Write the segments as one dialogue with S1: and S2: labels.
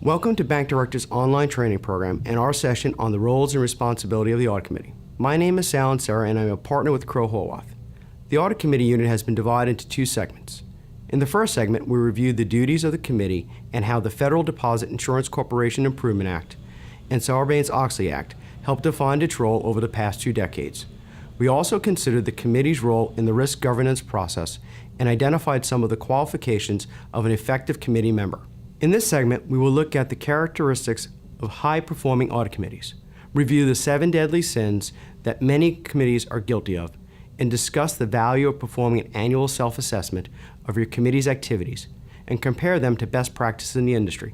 S1: Welcome to Bank Director's online training program and our session on the roles and responsibility of the Audit Committee. My name is Sal and Sarah, and I'm a partner with Crowe Horwath. The Audit Committee unit has been divided into two segments. In the first segment, we reviewed the duties of the committee and how the Federal Deposit Insurance Corporation Improvement Act and Sarbanes-Oxley Act helped define its role over the past 2 decades. We also considered the committee's role in the risk governance process and identified some of the qualifications of an effective committee member. In this segment, we will look at the characteristics of high-performing audit committees, review the 7 deadly sins that many committees are guilty of, and discuss the value of performing an annual self-assessment of your committee's activities and compare them to best practices in the industry.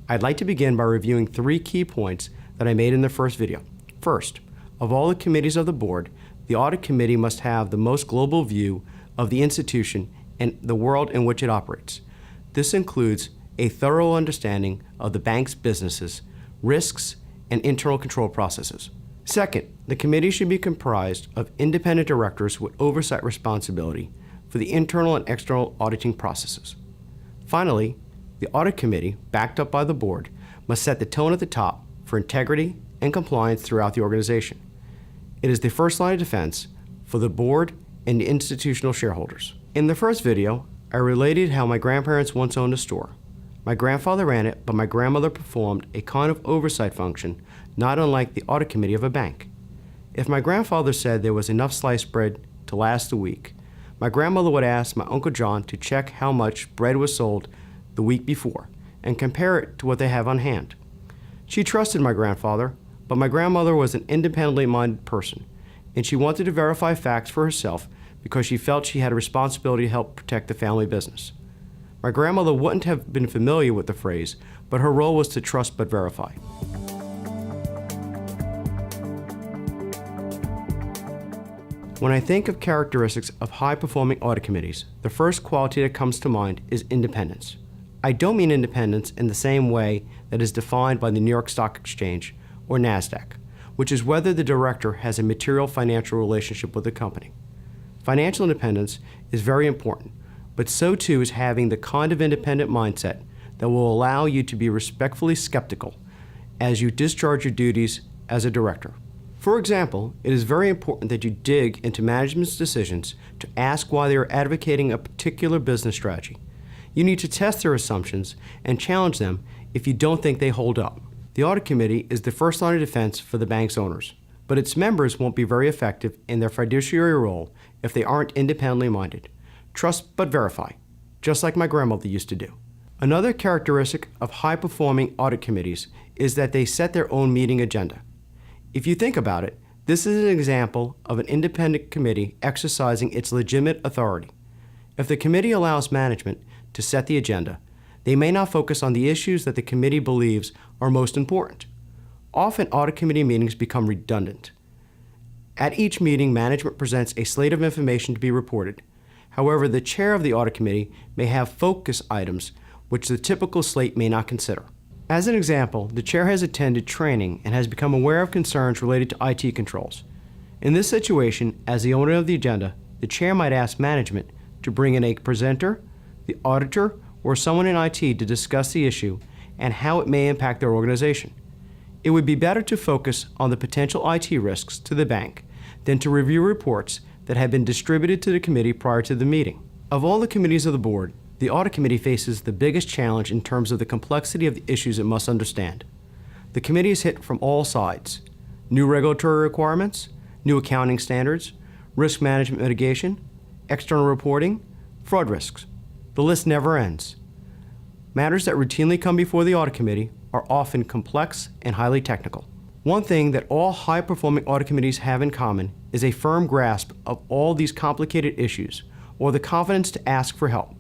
S1: I'd like to begin by reviewing 3 key points that I made in the first video. First, of all the committees of the board, the Audit Committee must have the most global view of the institution and the world in which it operates. This includes a thorough understanding of the bank's businesses, risks, and internal control processes. Second, the committee should be comprised of independent directors with oversight responsibility for the internal and external auditing processes. Finally, the Audit Committee, backed up by the board, must set the tone at the top for integrity and compliance throughout the organization. It is the first line of defense for the board and the institutional shareholders. In the first video, I related how my grandparents once owned a store. My grandfather ran it, but my grandmother performed a kind of oversight function, not unlike the Audit Committee of a bank. If my grandfather said there was enough sliced bread to last a week, my grandmother would ask my Uncle John to check how much bread was sold the week before and compare it to what they have on hand. She trusted my grandfather, but my grandmother was an independently minded person, and she wanted to verify facts for herself because she felt she had a responsibility to help protect the family business. My grandmother wouldn't have been familiar with the phrase, but her role was to trust but verify. When I think of characteristics of high-performing audit committees, the first quality that comes to mind is independence. I don't mean independence in the same way that is defined by the New York Stock Exchange or NASDAQ, which is whether the director has a material financial relationship with the company. Financial independence is very important, but so too is having the kind of independent mindset that will allow you to be respectfully skeptical as you discharge your duties as a director. For example, it is very important that you dig into management's decisions to ask why they are advocating a particular business strategy. You need to test their assumptions and challenge them if you don't think they hold up. The Audit Committee is the first line of defense for the bank's owners, but its members won't be very effective in their fiduciary role if they aren't independently minded. Trust but verify, just like my grandmother used to do. Another characteristic of high-performing audit committees is that they set their own meeting agenda. If you think about it, this is an example of an independent committee exercising its legitimate authority. If the committee allows management to set the agenda, they may not focus on the issues that the committee believes are most important. Often, audit committee meetings become redundant. At each meeting, management presents a slate of information to be reported. However, the chair of the audit committee may have focus items which the typical slate may not consider. As an example, the chair has attended training and has become aware of concerns related to IT controls. In this situation, as the owner of the agenda, the chair might ask management to bring in a presenter, the auditor, or someone in IT to discuss the issue and how it may impact their organization. It would be better to focus on the potential IT risks to the bank than to review reports that had been distributed to the committee prior to the meeting. Of all the committees of the board, the Audit Committee faces the biggest challenge in terms of the complexity of the issues it must understand. The committee is hit from all sides: new regulatory requirements, new accounting standards, risk management mitigation, external reporting, fraud risks. The list never ends. Matters that routinely come before the Audit Committee are often complex and highly technical. One thing that all high-performing audit committees have in common is a firm grasp of all these complicated issues, or the confidence to ask for help.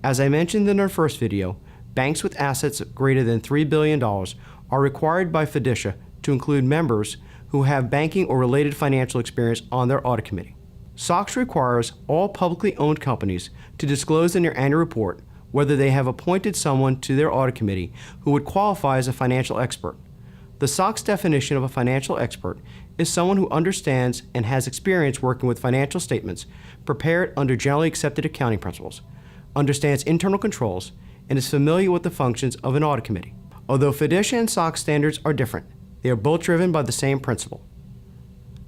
S1: As I mentioned in our first video, banks with assets greater than $3 billion are required by fiducia to include members who have banking or related financial experience on their audit committee. SOX requires all publicly owned companies to disclose in their annual report whether they have appointed someone to their audit committee who would qualify as a financial expert. The SOX definition of a financial expert is someone who understands and has experience working with financial statements prepared under generally accepted accounting principles, understands internal controls, and is familiar with the functions of an audit committee. Although FIDISHA and SOX standards are different, they are both driven by the same principle.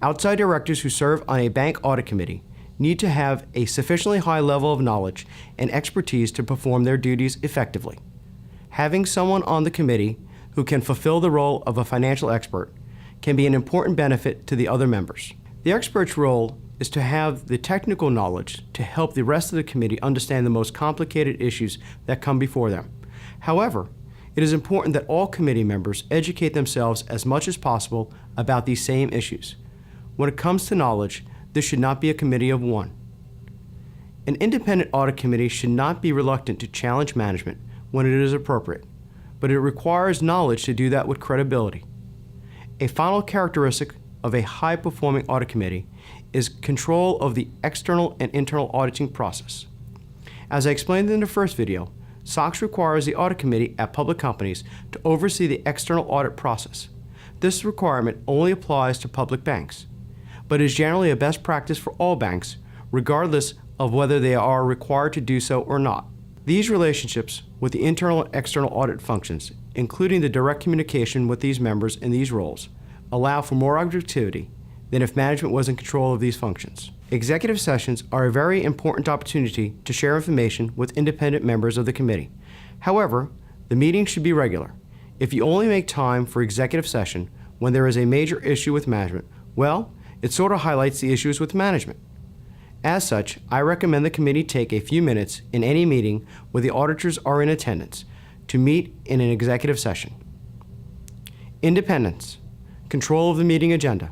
S1: Outside directors who serve on a bank audit committee need to have a sufficiently high level of knowledge and expertise to perform their duties effectively. Having someone on the committee who can fulfill the role of a financial expert can be an important benefit to the other members. The expert's role is to have the technical knowledge to help the rest of the committee understand the most complicated issues that come before them. However, it is important that all committee members educate themselves as much as possible about these same issues. When it comes to knowledge, this should not be a committee of one. An independent audit committee should not be reluctant to challenge management when it is appropriate, but it requires knowledge to do that with credibility. A final characteristic of a high-performing audit committee is control of the external and internal auditing process. As I explained in the first video, SOX requires the audit committee at public companies to oversee the external audit process. This requirement only applies to public banks, but is generally a best practice for all banks, regardless of whether they are required to do so or not. These relationships with the internal and external audit functions, including the direct communication with these members in these roles, allow for more objectivity than if management was in control of these functions. Executive sessions are a very important opportunity to share information with independent members of the committee. However, the meetings should be regular. If you only make time for executive session when there is a major issue with management, well, it sort of highlights the issues with management. As such, I recommend the committee take a few minutes in any meeting where the auditors are in attendance to meet in an executive session. Independence, control of the meeting agenda,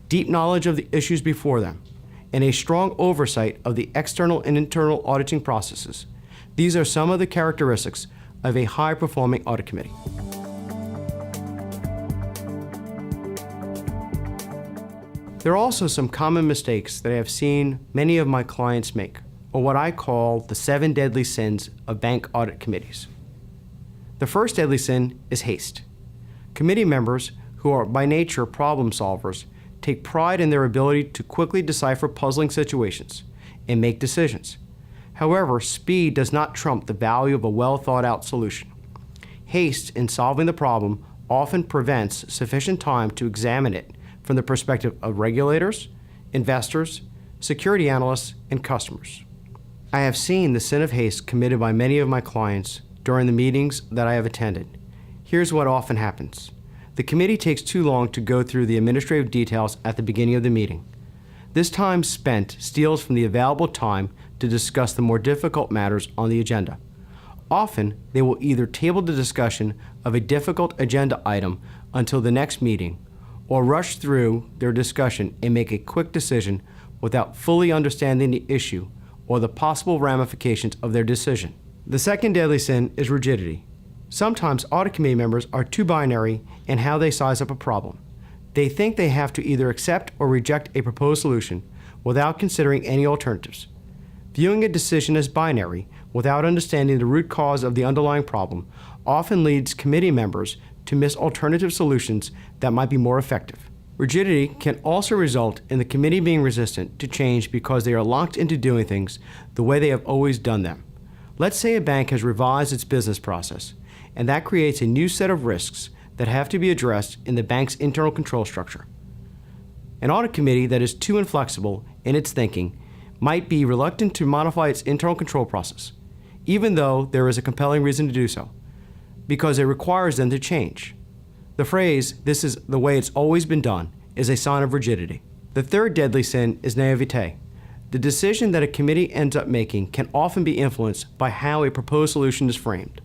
S1: deep knowledge of the issues before them, and a strong oversight of the external and internal auditing processes. These are some of the characteristics of a high-performing audit committee. There are also some common mistakes that I have seen many of my clients make, or what I call the 7 deadly sins of bank audit committees. The first deadly sin is haste. Committee members who are by nature problem solvers take pride in their ability to quickly decipher puzzling situations and make decisions. However, speed does not trump the value of a well-thought-out solution. Haste in solving the problem often prevents sufficient time to examine it from the perspective of regulators, investors, security analysts, and customers. I have seen the sin of haste committed by many of my clients during the meetings that I have attended. Here's what often happens. The committee takes too long to go through the administrative details at the beginning of the meeting. This time spent steals from the available time to discuss the more difficult matters on the agenda. Often, they will either table the discussion of a difficult agenda item until the next meeting, or rush through their discussion and make a quick decision without fully understanding the issue or the possible ramifications of their decision. The second deadly sin is rigidity. Sometimes audit committee members are too binary in how they size up a problem. They think they have to either accept or reject a proposed solution without considering any alternatives. Viewing a decision as binary without understanding the root cause of the underlying problem often leads committee members to miss alternative solutions that might be more effective. Rigidity can also result in the committee being resistant to change because they are locked into doing things the way they have always done them. Let's say a bank has revised its business process, and that creates a new set of risks that have to be addressed in the bank's internal control structure. An audit committee that is too inflexible in its thinking might be reluctant to modify its internal control process, even though there is a compelling reason to do so, because it requires them to change. The phrase, "this is the way it's always been done," is a sign of rigidity. The third deadly sin is naivete. The decision that a committee ends up making can often be influenced by how a proposed solution is framed.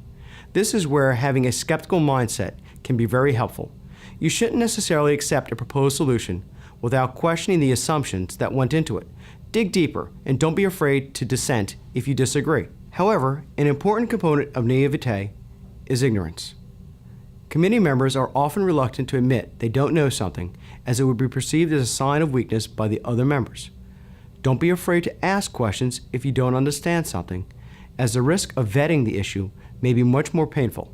S1: This is where having a skeptical mindset can be very helpful. You shouldn't necessarily accept a proposed solution without questioning the assumptions that went into it. Dig deeper, and don't be afraid to dissent if you disagree. However, an important component of naivete is ignorance. Committee members are often reluctant to admit they don't know something, as it would be perceived as a sign of weakness by the other members. Don't be afraid to ask questions if you don't understand something, as the risk of vetting the issue may be much more painful.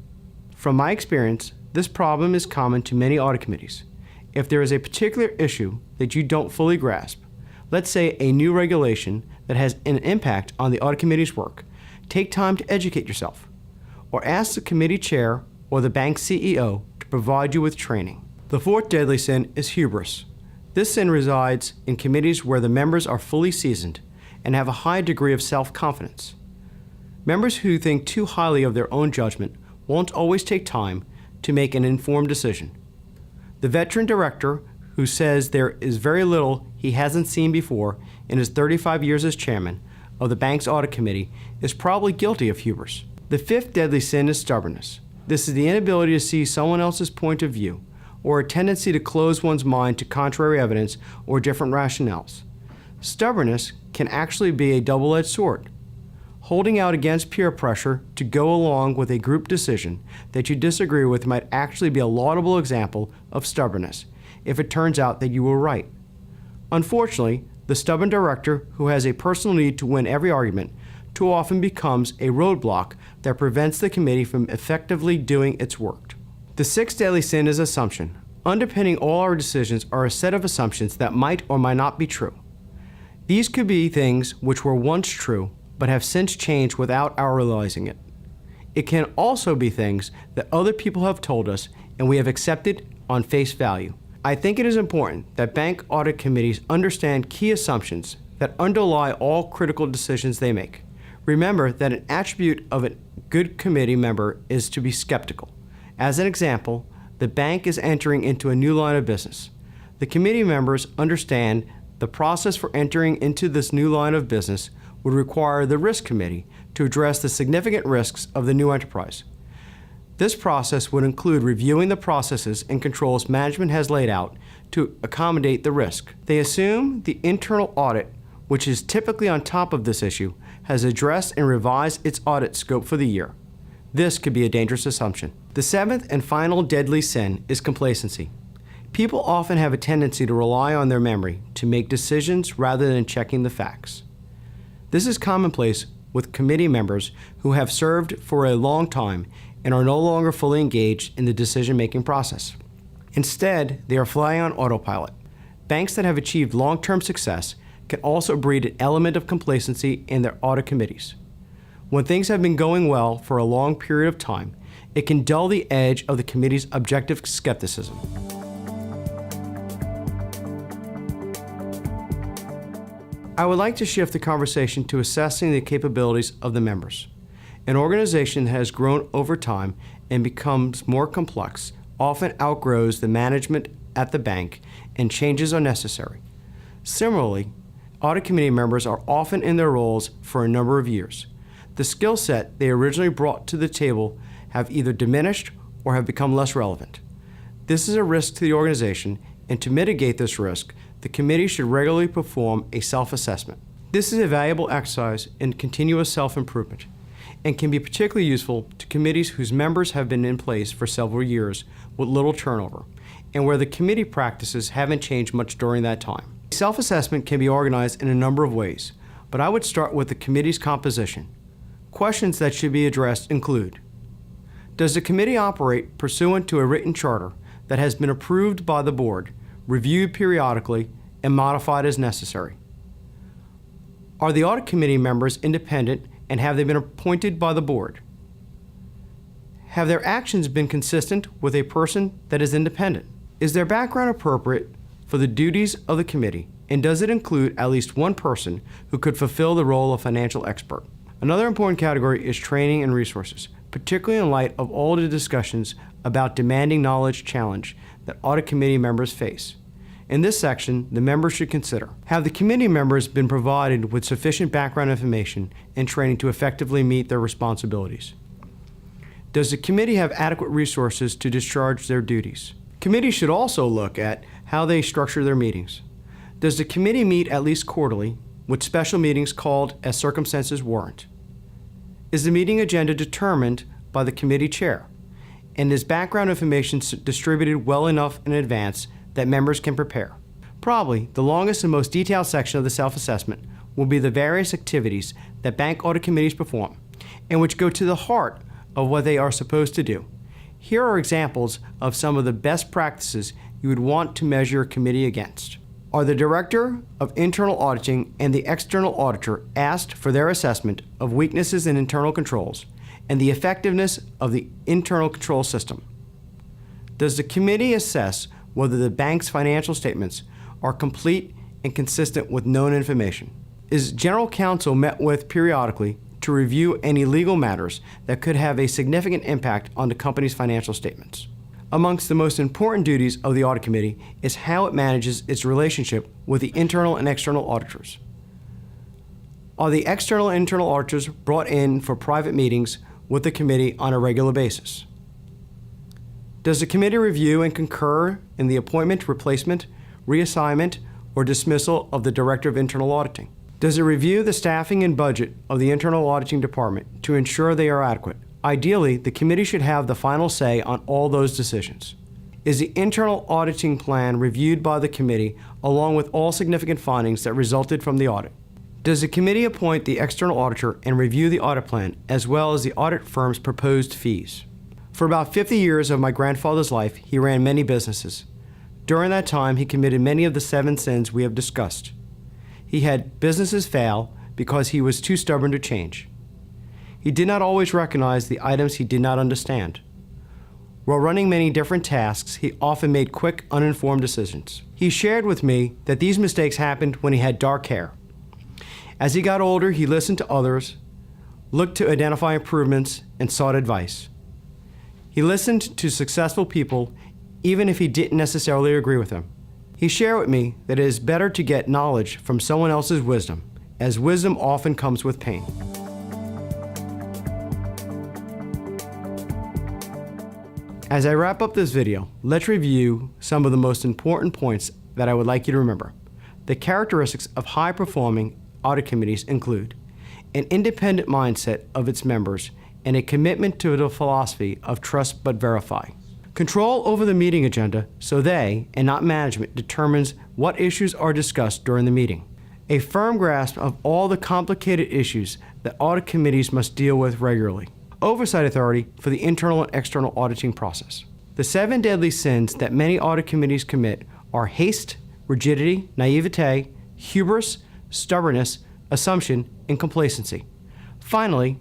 S1: From my experience, this problem is common to many audit committees. If there is a particular issue that you don't fully grasp, let's say a new regulation that has an impact on the audit committee's work, take time to educate yourself, or ask the committee chair or the bank's CEO to provide you with training. The fourth deadly sin is hubris. This sin resides in committees where the members are fully seasoned and have a high degree of self-confidence. Members who think too highly of their own judgment won't always take time to make an informed decision. The veteran director who says there is very little he hasn't seen before in his 35 years as chairman of the bank's audit committee is probably guilty of hubris. The fifth deadly sin is stubbornness. This is the inability to see someone else's point of view, or a tendency to close one's mind to contrary evidence or different rationales. Stubbornness can actually be a double-edged sword. Holding out against peer pressure to go along with a group decision that you disagree with might actually be a laudable example of stubbornness if it turns out that you were right. Unfortunately, the stubborn director who has a personal need to win every argument too often becomes a roadblock that prevents the committee from effectively doing its work. The sixth deadly sin is assumption. Underpinning all our decisions are a set of assumptions that might or might not be true. These could be things which were once true but have since changed without our realizing it. It can also be things that other people have told us and we have accepted on face value. I think it is important that bank audit committees understand key assumptions that underlie all critical decisions they make. Remember that an attribute of a good committee member is to be skeptical. As an example, the bank is entering into a new line of business. The committee members understand the process for entering into this new line of business would require the risk committee to address the significant risks of the new enterprise. This process would include reviewing the processes and controls management has laid out to accommodate the risk. They assume the internal audit, which is typically on top of this issue, has addressed and revised its audit scope for the year. This could be a dangerous assumption. The seventh and final deadly sin is complacency. People often have a tendency to rely on their memory to make decisions rather than checking the facts. This is commonplace with committee members who have served for a long time and are no longer fully engaged in the decision-making process. Instead, they are flying on autopilot. Banks that have achieved long-term success can also breed an element of complacency in their audit committees. When things have been going well for a long period of time, it can dull the edge of the committee's objective skepticism. I would like to shift the conversation to assessing the capabilities of the members. An organization that has grown over time and becomes more complex often outgrows the management at the bank, and changes are necessary. Similarly, audit committee members are often in their roles for a number of years. The skill set they originally brought to the table have either diminished or have become less relevant. This is a risk to the organization, and to mitigate this risk, the committee should regularly perform a self-assessment. This is a valuable exercise in continuous self-improvement and can be particularly useful to committees whose members have been in place for several years with little turnover, and where the committee practices haven't changed much during that time. Self-assessment can be organized in a number of ways, but I would start with the committee's composition. Questions that should be addressed include: does the committee operate pursuant to a written charter that has been approved by the board, reviewed periodically, and modified as necessary? Are the audit committee members independent, and have they been appointed by the board? Have their actions been consistent with a person that is independent? Is their background appropriate for the duties of the committee, and does it include at least one person who could fulfill the role of financial expert? Another important category is training and resources, particularly in light of all the discussions about demanding knowledge challenge that audit committee members face. In this section, the members should consider: have the committee members been provided with sufficient background information and training to effectively meet their responsibilities? Does the committee have adequate resources to discharge their duties? Committees should also look at how they structure their meetings. Does the committee meet at least quarterly, with special meetings called as circumstances warrant? Is the meeting agenda determined by the committee chair? And is background information distributed well enough in advance that members can prepare? Probably the longest and most detailed section of the self-assessment will be the various activities that bank audit committees perform, and which go to the heart of what they are supposed to do. Here are examples of some of the best practices you would want to measure a committee against. Are the Director of Internal Auditing and the external auditor asked for their assessment of weaknesses in internal controls and the effectiveness of the internal control system. Does the committee assess whether the bank's financial statements are complete and consistent with known information? Is general counsel met with periodically to review any legal matters that could have a significant impact on the company's financial statements? Amongst the most important duties of the Audit Committee is how it manages its relationship with the internal and external auditors. Are the external and internal auditors brought in for private meetings with the committee on a regular basis? Does the committee review and concur in the appointment, replacement, reassignment, or dismissal of the Director of Internal Auditing? Does it review the staffing and budget of the Internal Auditing Department to ensure they are adequate? Ideally, the committee should have the final say on all those decisions. Is the internal auditing plan reviewed by the committee along with all significant findings that resulted from the audit? Does the committee appoint the external auditor and review the audit plan as well as the audit firm's proposed fees? For about 50 years of my grandfather's life, he ran many businesses. During that time, he committed many of the 7 sins we have discussed. He had businesses fail because he was too stubborn to change. He did not always recognize the items he did not understand. While running many different tasks, he often made quick, uninformed decisions. He shared with me that these mistakes happened when he had dark hair. As he got older, he listened to others, looked to identify improvements, and sought advice. He listened to successful people even if he didn't necessarily agree with them. He shared with me that it is better to get knowledge from someone else's wisdom, as wisdom often comes with pain. As I wrap up this video, let's review some of the most important points that I would like you to remember. The characteristics of high-performing audit committees include an independent mindset of its members and a commitment to the philosophy of trust but verify. Control over the meeting agenda so they, and not management, determines what issues are discussed during the meeting. A firm grasp of all the complicated issues that audit committees must deal with regularly. Oversight authority for the internal and external auditing process. The 7 deadly sins that many audit committees commit are haste, rigidity, naivete, hubris, stubbornness, assumption, and complacency. Finally,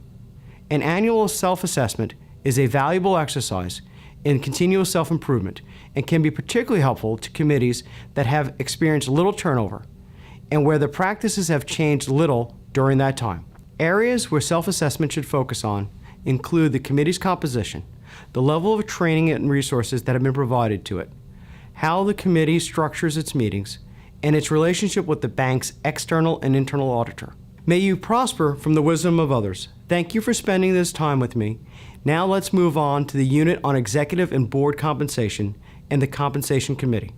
S1: an annual self-assessment is a valuable exercise in continuous self-improvement and can be particularly helpful to committees that have experienced little turnover and where the practices have changed little during that time. Areas where self-assessment should focus on include the committee's composition, the level of training and resources that have been provided to it, how the committee structures its meetings, and its relationship with the bank's external and internal auditor. May you prosper from the wisdom of others. Thank you for spending this time with me. Now let's move on to the unit on executive and board compensation and the Compensation Committee.